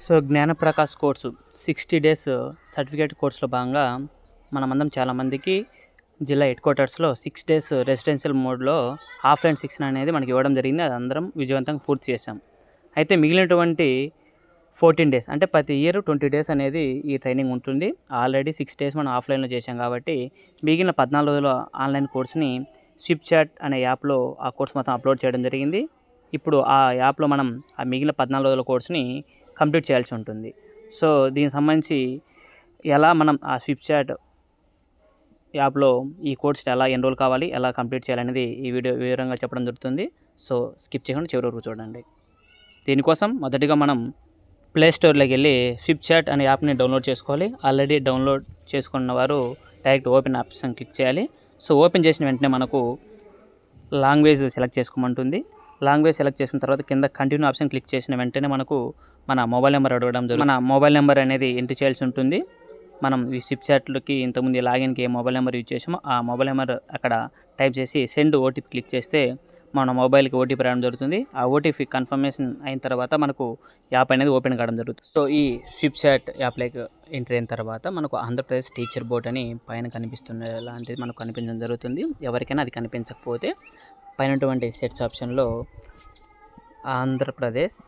So జ్ఞానప్రకాశ్ course 60 days certificate కోర్సులో భాగంగా మనమందరం చాలామందికి జిల్లా హెడ్ క్వార్టర్స్లో 6 డేస్ రెసిడెన్షియల్ మోడ్లో ఆఫ్లైన్ శిక్షణ అనేది మనకి ఇవ్వడం జరిగింది. అది అందరం విజయవంతంగా పూర్తి చేశాం. అయితే మిగిలినటువంటి 14 డేస్ అంటే ప్రతి ఇయర్ 20 డేస్ అనేది ఈ ట్రైనింగ్ ఉంటుంది. ఆల్రెడీ 6 డేస్ మనం ఆఫ్లైన్లో చేశాం కాబట్టి మిగిలిన 14 రోజుల ఆన్లైన్ కోర్సుని స్విప్చాట్ అనే యాప్లో ఆ కోర్స్ మొత్తం అప్లోడ్ చేయడం జరిగింది. ఇప్పుడు ఆ యాప్లో మనం ఆ మిగిలిన 14 రోజుల కోర్సుని కంప్లీట్ చేయాల్సి ఉంటుంది. సో దీనికి సంబంధించి ఎలా మనం ఆ స్విప్చాట్ యాప్లో ఈ కోర్స్ని ఎలా ఎన్రోల్ కావాలి, ఎలా కంప్లీట్ చేయాలనేది ఈ వీడియో వివరంగా చెప్పడం జరుగుతుంది. సో స్కిప్ చేయకుండా చివరి వరకు చూడండి. దీనికోసం మొదటిగా మనం ప్లే స్టోర్లోకి వెళ్ళి స్విప్చాట్ అనే యాప్ని డౌన్లోడ్ చేసుకోవాలి. ఆల్రెడీ డౌన్లోడ్ చేసుకున్న వారు డైరెక్ట్ ఓపెన్ ఆప్షన్ క్లిక్ చేయాలి. సో ఓపెన్ చేసిన వెంటనే మనకు లాంగ్వేజ్ సెలెక్ట్ చేసుకోమంటుంది. లాంగ్వేజ్ సెలెక్ట్ చేసిన తర్వాత కింద కంటిన్యూ ఆప్షన్ క్లిక్ చేసిన వెంటనే మనకు మన మొబైల్ నెంబర్ అడగడం జరుగుతుంది. మన మొబైల్ నెంబర్ అనేది ఎంటర్ చేయాల్సి ఉంటుంది. మనం ఈ స్విప్చాట్లోకి ఇంతకుముందు లాగిన్కి ఏ మొబైల్ నెంబర్ యూజ్ చేసామో ఆ మొబైల్ నెంబర్ అక్కడ టైప్ చేసి సెండ్ ఓటీపీ క్లిక్ చేస్తే మన మొబైల్కి ఓటీపీ రావడం జరుగుతుంది. ఆ ఓటీపీ కన్ఫర్మేషన్ అయిన తర్వాత మనకు యాప్ అనేది ఓపెన్ కావడం జరుగుతుంది. సో ఈ స్విప్చాట్ యాప్లోకి ఎంటర్ అయిన తర్వాత మనకు ఆంధ్రప్రదేశ్ టీచర్ బోర్డ్ అని పైన కనిపిస్తున్న లాంటిది మనకు కనిపించడం జరుగుతుంది. ఎవరికైనా అది కనిపించకపోతే పైనటువంటి సెట్స్ ఆప్షన్లో ఆంధ్రప్రదేశ్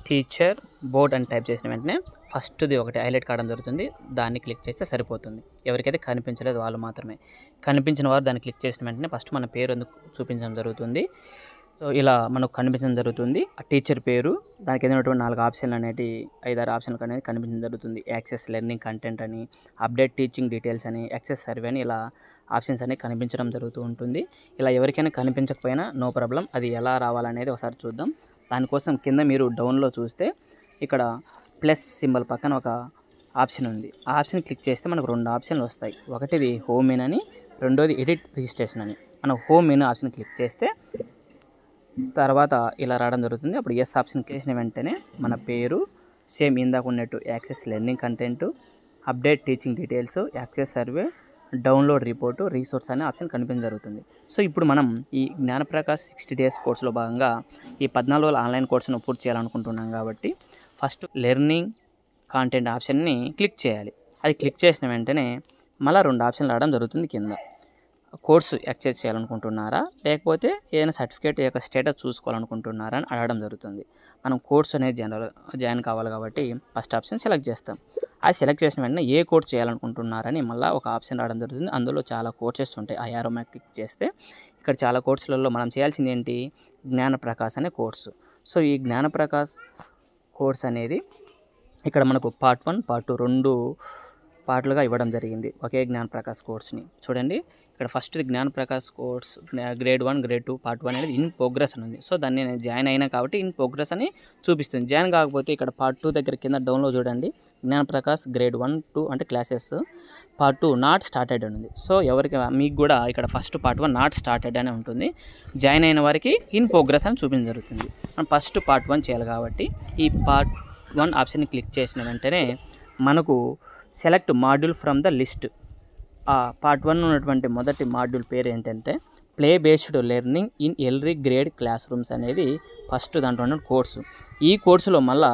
టీచర్ బోర్డ్ అని టైప్ చేసిన వెంటనే ఫస్ట్ది ఒకటి హైలైట్ కావడం జరుగుతుంది. దాన్ని క్లిక్ చేస్తే సరిపోతుంది. ఎవరికైతే కనిపించలేదు వాళ్ళు మాత్రమే. కనిపించిన వారు దాన్ని క్లిక్ చేసిన వెంటనే ఫస్ట్ మన పేరు ఎందుకు చూపించడం జరుగుతుంది. సో ఇలా మనకు కనిపించడం జరుగుతుంది. ఆ టీచర్ పేరు, దానికి ఏదైనటువంటి 4 ఆప్షన్లు అనేవి 5-6 ఆప్షన్లు అనేది కనిపించడం జరుగుతుంది. యాక్సెస్ లెర్నింగ్ కంటెంట్ అని, అప్డేట్ టీచింగ్ డీటెయిల్స్ అని, యాక్సెస్ సర్వే అని ఇలా ఆప్షన్స్ అనేవి కనిపించడం జరుగుతూ ఉంటుంది. ఇలా ఎవరికైనా కనిపించకపోయినా నో ప్రాబ్లం. అది ఎలా రావాలనేది ఒకసారి చూద్దాం. దానికోసం కింద మీరు డౌన్లో చూస్తే ఇక్కడ ప్లస్ సింబల్ పక్కన ఒక ఆప్షన్ ఉంది. ఆ ఆప్షన్ క్లిక్ చేస్తే మనకు 2 ఆప్షన్లు వస్తాయి. ఒకటిది హోమ్ మెనూ అని, రెండోది ఎడిట్ రిజిస్ట్రేషన్ అని. మనం హోమ్ మెనూ ఆప్షన్ క్లిక్ చేస్తే తర్వాత ఇలా రావడం జరుగుతుంది. అప్పుడు ఎస్ ఆప్షన్ చేసిన వెంటనే మన పేరు సేమ్ ఇందాక ఉన్నట్టు access learning content, update teaching details, access survey, download report, resource అనే ఆప్షన్ కనిపించడం జరుగుతుంది. సో ఇప్పుడు మనం ఈ జ్ఞానప్రకాశ్ 60 డేస్ కోర్సులో భాగంగా ఈ 14 రోజుల ఆన్లైన్ కోర్సును పూర్తి చేయాలనుకుంటున్నాం కాబట్టి ఫస్ట్ లెర్నింగ్ కాంటెంట్ ఆప్షన్ని క్లిక్ చేయాలి. అది క్లిక్ చేసిన వెంటనే మళ్ళీ 2 ఆప్షన్లు రావడం జరుగుతుంది. కింద కోర్సు యాక్సెస్ చేయాలనుకుంటున్నారా, లేకపోతే ఏదైనా సర్టిఫికేట్ యొక్క స్టేటస్ చూసుకోవాలనుకుంటున్నారా అని అడగడం జరుగుతుంది. మనం కోర్సు అనేది జాయిన్ కావాలి కాబట్టి ఫస్ట్ ఆప్షన్ సెలెక్ట్ చేస్తాం. అది సెలెక్ట్ చేసిన వెంటనే ఏ కోర్స్ చేయాలనుకుంటున్నారని మళ్ళీ ఒక ఆప్షన్ రావడం జరుగుతుంది. అందులో చాలా కోర్సెస్ ఉంటాయి. ఆ యారో మార్క్ క్లిక్ చేస్తే ఇక్కడ చాలా కోర్సులలో మనం చేయాల్సింది ఏంటి, జ్ఞానప్రకాశ్ అనే కోర్సు. సో ఈ జ్ఞానప్రకాశ్ కోర్స్ అనేది ఇక్కడ మనకు పార్ట్ 1, పార్ట్ 2 2 పార్ట్లుగా ఇవ్వడం జరిగింది ఒకే జ్ఞానప్రకాశ్ కోర్స్ని. చూడండి ఇక్కడ first Gnanaprakash course grade 1, grade 2 part 1 అనేది ఇన్ ప్రోగ్రెస్ అని ఉంది. సో దాన్ని నేను జాయిన్ అయినా కాబట్టి ఇన్ ప్రోగ్రెస్ అని చూపిస్తుంది. జాయిన్ కాకపోతే ఇక్కడ పార్ట్ 2 దగ్గర కింద డౌన్లో చూడండి జ్ఞానప్రకాశ్ గ్రేడ్ 1, 2 అంటే క్లాసెస్, పార్ట్ 2 నాట్ స్టార్టెడ్ అని ఉంది. సో ఎవరికి మీకు కూడా ఇక్కడ ఫస్ట్ పార్ట్ 1 నాట్ స్టార్టెడ్ అని ఉంటుంది. జాయిన్ అయిన వారికి ఇన్ ప్రోగ్రెస్ అని చూపించడం జరుగుతుంది. మనం ఫస్ట్ పార్ట్ 1 చేయాలి కాబట్టి ఈ పార్ట్ 1 ఆప్షన్ని క్లిక్ చేసిన వెంటనే మనకు select module from the list. ఆ పార్ట్ 1 ఉన్నటువంటి మొదటి మాడ్యూల్ పేరు ఏంటంటే play based learning in early grade classrooms అనేది ఫస్ట్ దాంట్లో ఉన్న కోర్సు. ఈ కోర్సులో మళ్ళీ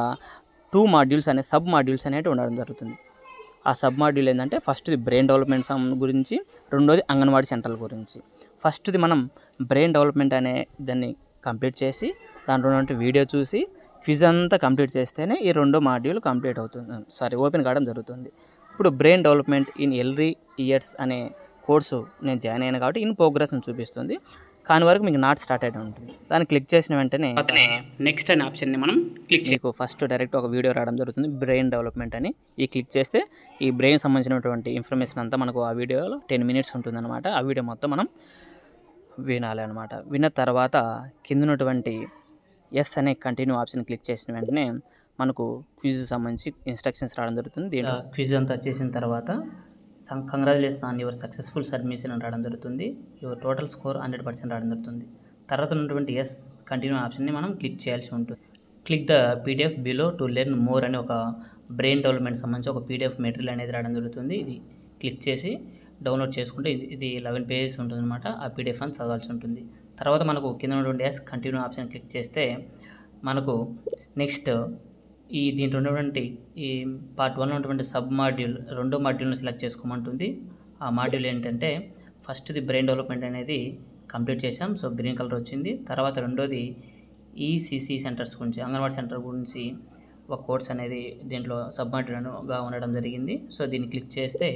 2 మాడ్యూల్స్ అనే సబ్ మాడ్యూల్స్ అనేవి ఉండడం జరుగుతుంది. ఆ సబ్ మాడ్యూల్ ఏంటంటే ఫస్ట్ది బ్రెయిన్ డెవలప్మెంట్ గురించి, రెండోది అంగన్వాడీ సెంటర్ల గురించి. ఫస్ట్ది మనం బ్రెయిన్ డెవలప్మెంట్ అనే దాన్ని కంప్లీట్ చేసి దాంట్లో ఉన్నటువంటి వీడియో చూసి క్విజ్ అంతా కంప్లీట్ చేస్తేనే ఈ 2వ మాడ్యూల్ కంప్లీట్ అవుతుంది, ఓపెన్ కావడం జరుగుతుంది. ఇప్పుడు brain development in early years అనే కోర్సు నేను జాయిన్ అయినా కాబట్టి ఇన్ ప్రోగ్రెస్ అని చూపిస్తుంది. కానీ వరకు మీకు నాట్ స్టార్ట్ అయితే ఉంటుంది. దాన్ని క్లిక్ చేసిన వెంటనే నెక్స్ట్ అనే ఆప్షన్ని మనం క్లిక్ చేయకు ఫస్ట్ డైరెక్ట్ ఒక వీడియో రావడం జరుగుతుంది బ్రెయిన్ డెవలప్మెంట్ అని. ఈ క్లిక్ చేస్తే ఈ బ్రెయిన్ సంబంధించినటువంటి ఇన్ఫర్మేషన్ అంతా మనకు ఆ వీడియోలో 10 మినిట్స్ ఉంటుందన్నమాట. ఆ వీడియో మొత్తం మనం వినాలి అనమాట. విన్న తర్వాత కింద ఉన్నటువంటి ఎస్ అనే కంటిన్యూ ఆప్షన్ క్లిక్ చేసిన వెంటనే మనకు క్విజ్ సంబంధించి ఇన్స్ట్రక్షన్స్ రావడం జరుగుతుంది. దీంట్లో క్విజ్ అంతా చేసిన తర్వాత congratulations on your successful submission అని రావడం జరుగుతుంది. యువర్ టోటల్ స్కోర్ 100% రావడం జరుగుతుంది. తర్వాత ఉన్నటువంటి ఎస్ కంటిన్యూ ఆప్షన్ని మనం క్లిక్ చేయాల్సి ఉంటుంది. Click the PDF below to learn more అని ఒక బ్రెయిన్ డెవలప్మెంట్ సంబంధించి ఒక పీడిఎఫ్ మెటీరియల్ అనేది రావడం జరుగుతుంది. ఇది క్లిక్ చేసి డౌన్లోడ్ చేసుకుంటే ఇది 11 పేజెస్ ఉంటుంది అనమాట. ఆ పీడిఎఫ్ అని చదవాల్సి ఉంటుంది. తర్వాత మనకు కింద ఉన్నటువంటి ఎస్ కంటిన్యూ ఆప్షన్ క్లిక్ చేస్తే మనకు నెక్స్ట్ దీంట్లో ఉన్నటువంటి ఈ పార్ట్ 1లో ఉన్నటువంటి సబ్ మాడ్యూల్ రెండో మాడ్యూల్ని సెలెక్ట్ చేసుకోమంటుంది. ఆ మాడ్యూల్ ఏంటంటే ఫస్ట్ది బ్రెయిన్ డెవలప్మెంట్ అనేది కంప్లీట్ చేసాం. సో గ్రీన్ కలర్ వచ్చింది. తర్వాత రెండోది ఈసీసీ సెంటర్స్ గురించి, అంగన్వాడీ సెంటర్ గురించి ఒక కోర్స్ అనేది దీంట్లో సబ్ మాడ్యూల్గా ఉండడం జరిగింది. సో దీన్ని క్లిక్ చేస్తే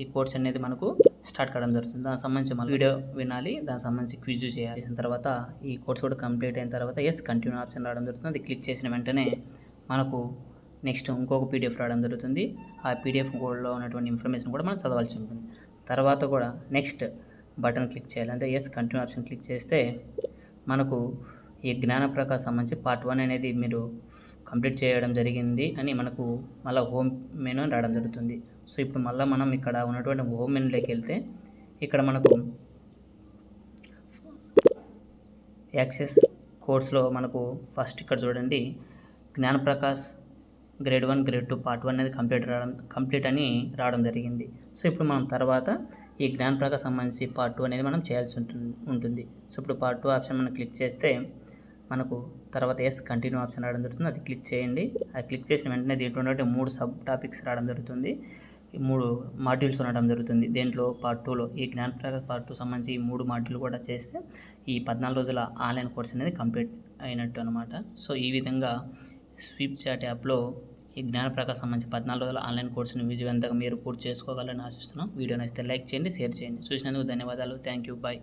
ఈ కోర్స్ అనేది మనకు స్టార్ట్ కావడం జరుగుతుంది. దానికి సంబంధించి మన వీడియో వినాలి, దానికి సంబంధించి క్విజ్ చేయాలి. చేసిన తర్వాత ఈ కోర్స్ కూడా కంప్లీట్ అయిన తర్వాత ఎస్ కంటిన్యూ ఆప్షన్ రావడం జరుగుతుంది. అది క్లిక్ చేసిన వెంటనే మనకు నెక్స్ట్ ఇంకొక పీడిఎఫ్ రావడం జరుగుతుంది. ఆ పీడిఎఫ్ కోడ్లో ఉన్నటువంటి ఇన్ఫర్మేషన్ కూడా మనం చదవాల్సి ఉంటుంది. తర్వాత కూడా నెక్స్ట్ బటన్ క్లిక్ చేయాలి, అంటే ఎస్ కంటిన్యూ ఆప్షన్ క్లిక్ చేస్తే మనకు ఈ జ్ఞానప్రకాశ్ సంబంధించి పార్ట్ 1 అనేది మీరు కంప్లీట్ చేయడం జరిగింది అని మనకు మళ్ళీ హోమ్ మెనూ అని రావడం జరుగుతుంది. సో ఇప్పుడు మళ్ళీ మనం ఇక్కడ ఉన్నటువంటి హోమ్ మెనూలోకి వెళ్తే ఇక్కడ మనకు యాక్సెస్ కోర్స్లో మనకు ఫస్ట్ ఇక్కడ చూడండి జ్ఞానప్రకాశ్ గ్రేడ్ 1 గ్రేడ్ 2 పార్ట్ 1 అనేది కంప్లీట్ అని రావడం జరిగింది. సో ఇప్పుడు మనం తర్వాత ఈ జ్ఞానప్రకాశ్ సంబంధించి పార్ట్ 2 అనేది మనం చేయాల్సి ఉంటుంది. సో ఇప్పుడు పార్ట్ 2 ఆప్షన్ మనం క్లిక్ చేస్తే మనకు తర్వాత ఎస్ కంటిన్యూ ఆప్షన్ రావడం జరుగుతుంది. అది క్లిక్ చేయండి. అది క్లిక్ చేసిన వెంటనే దీంట్లో ఉన్నటువంటి 3 సబ్ టాపిక్స్ రావడం జరుగుతుంది. ఈ 3 మాడ్యూల్స్ ఉండడం జరుగుతుంది. దీంట్లో పార్ట్ 2లో ఈ జ్ఞానప్రకాశ్ పార్ట్ 2 సంబంధించి ఈ 3 మాడ్యూల్ కూడా చేస్తే ఈ 14 రోజుల ఆన్లైన్ కోర్స్ అనేది కంప్లీట్ అయినట్టు అనమాట. సో ఈ విధంగా స్వీప్ చాట్ యాప్లో ఈ జ్ఞానప్రకాశ్ సంబంధించి 14 రోజుల ఆన్లైన్ కోర్సును విజయవంతంగా మీరు పూర్తి చేసుకోగలని ఆశిస్తున్నాం. వీడియో నచ్చితే లైక్ చేయండి, షేర్ చేయండి. చూసినందుకు ధన్యవాదాలు. Thank you. బాయ్.